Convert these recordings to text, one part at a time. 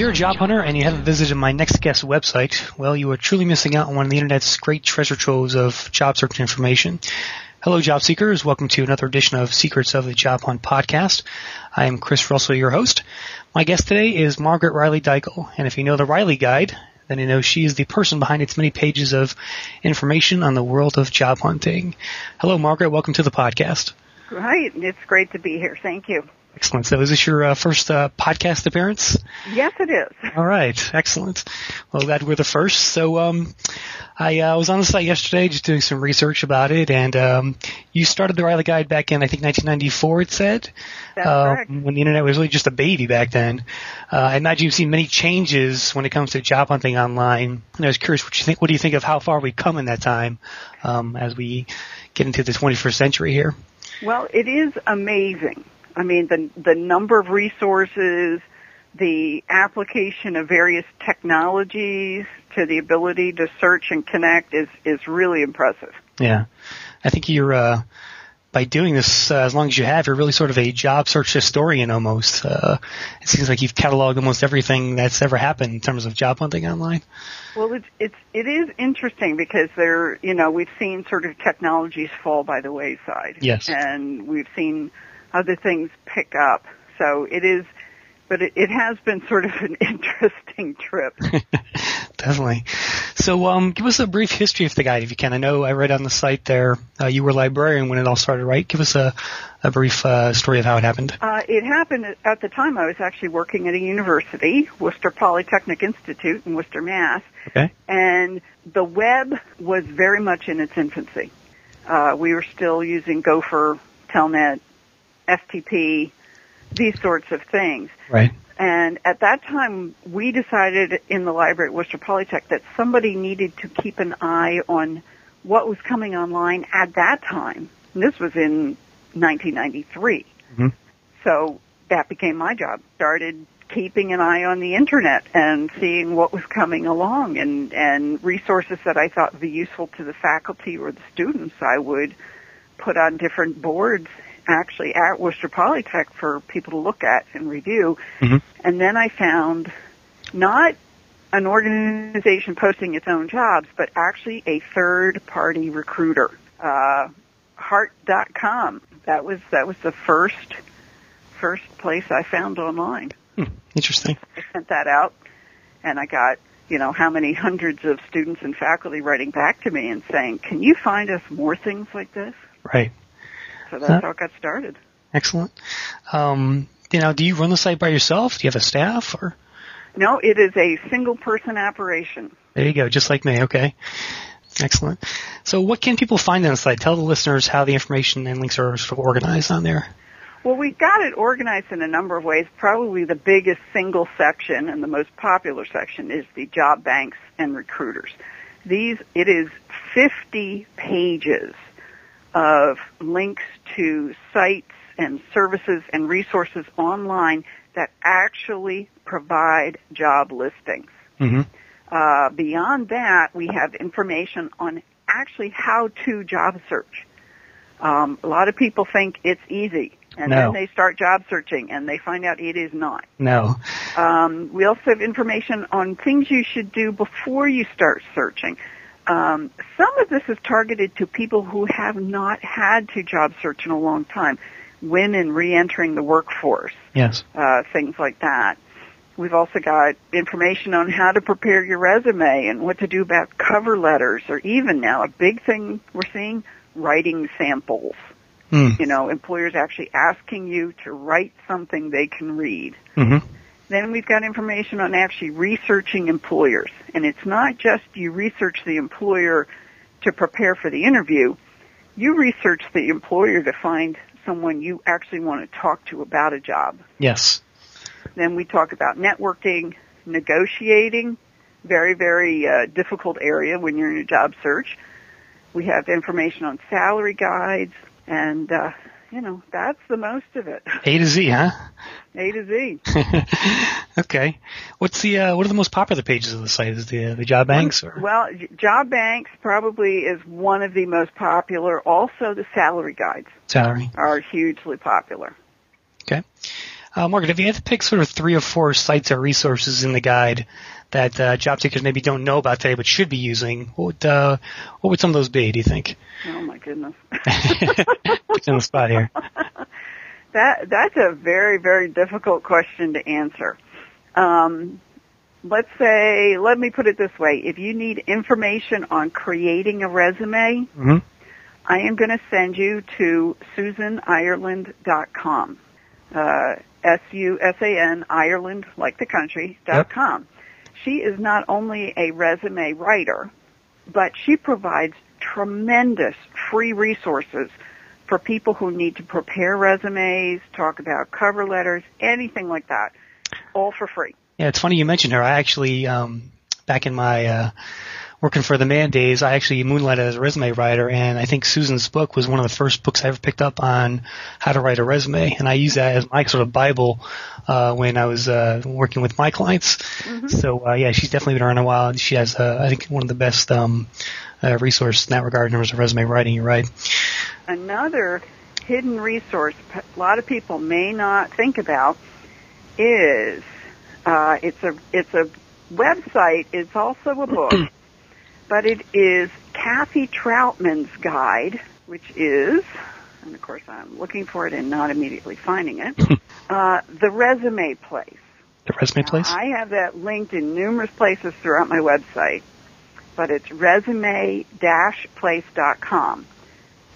you're a job hunter and you haven't visited my next guest website, well, you are truly missing out on one of the Internet's great treasure troves of job search information. Hello, job seekers. Welcome to another edition of Secrets of the Job Hunt podcast. I am Chris Russell, your host. My guest today is Margaret Riley-Dikel, and if you know the Riley Guide, then you know she is the person behind its many pages of information on the world of job hunting. Hello, Margaret. Welcome to the podcast. Right. It's great to be here. Thank you. Excellent. So is this your first podcast appearance? Yes, it is. All right. Excellent. Well, glad we're the first. So I was on the site yesterday just doing some research about it, and you started the Riley Guide back in, I think, 1994, it said. That's correct. When the Internet was really just a baby back then. I imagine you've seen many changes when it comes to job hunting online. And I was curious what do you think of how far we've come in that time as we get into the 21st century here? Well, it is amazing. I mean, the number of resources, the application of various technologies to the ability to search and connect is really impressive. Yeah. I think you're, by doing this, as long as you have, you're really sort of a job search historian almost. It seems like you've cataloged almost everything that's ever happened in terms of job hunting online. Well, it is interesting because we've seen sort of technologies fall by the wayside. Yes. And we've seen other things pick up. So it is, but it has been sort of an interesting trip. Definitely. So give us a brief history of the guide if you can. I know I read on the site there you were a librarian when it all started, right? Give us a brief story of how it happened. It happened at the time I was actually working at a university, Worcester Polytechnic Institute in Worcester, Mass. Okay. And the web was very much in its infancy. We were still using Gopher, Telnet, FTP, these sorts of things. Right. And at that time, we decided in the library at Worcester Polytech that somebody needed to keep an eye on what was coming online at that time. And this was in 1993. Mm-hmm. So that became my job. Started keeping an eye on the Internet and seeing what was coming along and resources that I thought would be useful to the faculty or the students. I would put on different boards actually at Worcester Polytech for people to look at and review. Mm-hmm. And then I found not an organization posting its own jobs, but actually a third-party recruiter, Heart.com. That was the first place I found online. Interesting. I sent that out, and I got, how many hundreds of students and faculty writing back to me and saying, can you find us more things like this? Right. So that's how it got started. Excellent. Do you run the site by yourself? Do you have a staff? Or? No, it is a single-person operation. There you go, just like me. Okay. Excellent. So what can people find on the site? Tell the listeners how the information and links are sort of organized on there. Well, we've got it organized in a number of ways. Probably the biggest single section and the most popular section is the job banks and recruiters. It is 50 pages of links to sites and services and resources online that actually provide job listings. Mm-hmm. Beyond that, we have information on actually how to job search. A lot of people think it's easy, and then they start job searching, and they find out it is not. No. We also have information on things you should do before you start searching. Some of this is targeted to people who have not had to job search in a long time, women re-entering the workforce, yes, things like that. We've also got information on how to prepare your resume and what to do about cover letters, or even now a big thing we're seeing, writing samples. Employers actually asking you to write something they can read. Mm-hmm. Then we've got information on actually researching employers. And it's not just you research the employer to prepare for the interview. You research the employer to find someone you actually want to talk to about a job. Yes. Then we talk about networking, negotiating, very, very difficult area when you're in a job search. We have information on salary guides, and that's the most of it. A to Z, huh? A to Z. Okay. What are the most popular pages of the site? Is the job banks? Or? Well, job banks probably is one of the most popular. Also, the salary guides. Salary. Are hugely popular. Okay. Margaret, if you had to pick sort of 3 or 4 sites or resources in the guide that job seekers maybe don't know about today but should be using, what would some of those be, do you think? Oh, my goodness. It's on the spot here. That's a very, very difficult question to answer. Let me put it this way. If you need information on creating a resume, Mm-hmm. I am going to send you to susanireland.com. SUSAN, Ireland, like the country, .com. She is not only a resume writer, but she provides tremendous free resources for people who need to prepare resumes, talk about cover letters, anything like that, all for free. Yeah, it's funny you mentioned her. I actually, back in my working for the Man days, I actually moonlighted as a resume writer, and I think Susan's book was one of the first books I ever picked up on how to write a resume, and I use that as my sort of Bible when I was working with my clients. Mm-hmm. So, yeah, she's definitely been around a while, and she has, I think, one of the best resources in that regard in terms of resume writing. You're right. Another hidden resource a lot of people may not think about is it's a website. It's also a book. But it is Kathy Troutman's guide, which is, and of course I'm looking for it and not immediately finding it, The Resume Place. The Resume Place? I have that linked in numerous places throughout my website, but it's resume-place.com.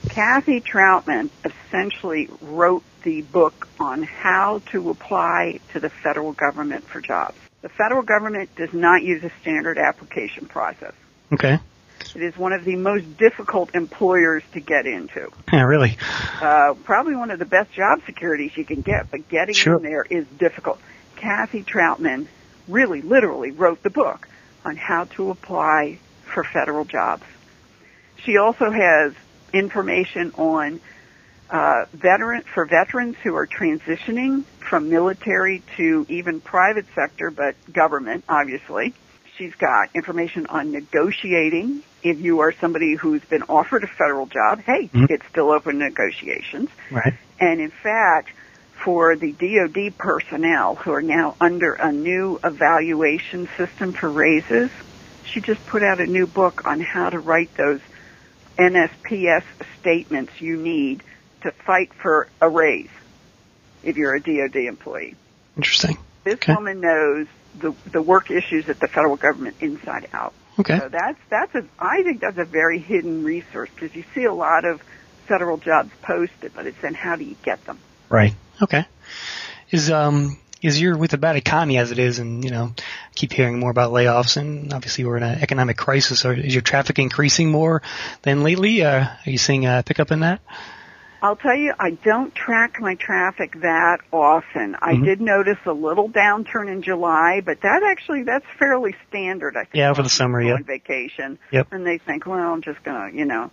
Kathy Troutman essentially wrote the book on how to apply to the federal government for jobs. The federal government does not use a standard application process. Okay. It is one of the most difficult employers to get into. Yeah, really? Probably one of the best job securities you can get, but getting in there is difficult. Kathy Troutman really, literally wrote the book on how to apply for federal jobs. She also has information on veterans who are transitioning from military to even private sector, but government, obviously. She's got information on negotiating. If you are somebody who's been offered a federal job, hey, it's still open negotiations. Right. And in fact, for the DOD personnel who are now under a new evaluation system for raises, she just put out a new book on how to write those NSPS statements you need to fight for a raise if you're a DOD employee. Interesting. This woman knows the work issues at the federal government inside out. Okay. So I think that's a very hidden resource because you see a lot of federal jobs posted, but it's then how do you get them? Right. Okay. Is your with the bad economy as it is, and keep hearing more about layoffs, and obviously we're in an economic crisis. Is your traffic increasing more than lately? Are you seeing a pickup in that? I'll tell you, I don't track my traffic that often. I did notice a little downturn in July, but that's fairly standard, I think. Yeah, over the summer, on vacation. Yep. And they think, well, I'm just going to,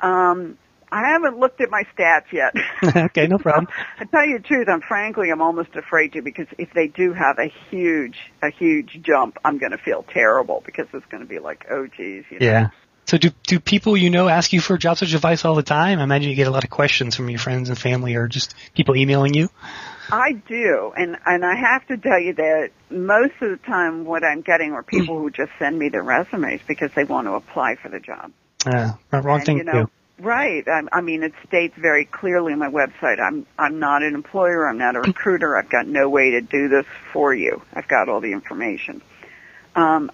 I haven't looked at my stats yet. Okay, no problem. I tell you the truth, I'm almost afraid to, because if they do have a huge jump, I'm going to feel terrible because it's going to be like, oh geez, Yeah. So do people ask you for job search advice all the time? I imagine you get a lot of questions from your friends and family, or just people emailing you. I do, and I have to tell you that most of the time what I'm getting are people who just send me their resumes because they want to apply for the job. Wrong thing to do. Right. I mean, it states very clearly on my website, I'm not an employer, I'm not a recruiter, I've got no way to do this for you. I've got all the information. I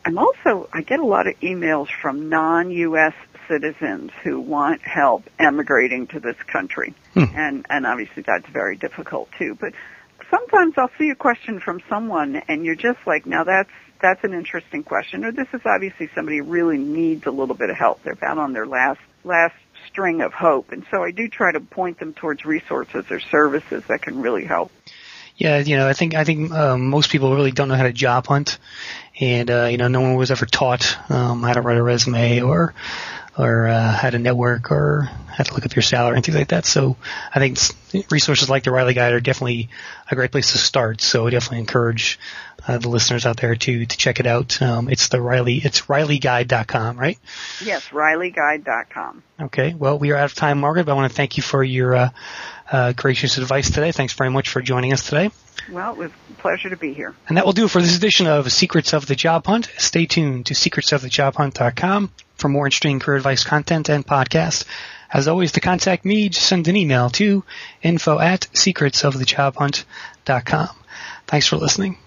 get a lot of emails from non-U.S. citizens who want help emigrating to this country. And obviously that's very difficult too. But sometimes I'll see a question from someone and you're just like, now that's an interesting question. Or this is obviously somebody who really needs a little bit of help. They're about on their last string of hope. And so I do try to point them towards resources or services that can really help. Yeah, I think most people really don't know how to job hunt, and no one was ever taught how to write a resume or how to network or how to look up your salary and things like that. So I think resources like the Riley Guide are definitely a great place to start. So I definitely encourage the listeners out there to check it out. It's Riley-Guide.com, right? Yes, Riley-Guide.com. Okay. Well, we are out of time, Margaret, but I want to thank you for your gracious advice today. Thanks very much for joining us today. Well, it was a pleasure to be here. And that will do it for this edition of Secrets of the Job Hunt. Stay tuned to secretsofthejobhunt.com for more interesting career advice content and podcasts. As always, to contact me, just send an email to info@secretsofthejobhunt.com. Thanks for listening.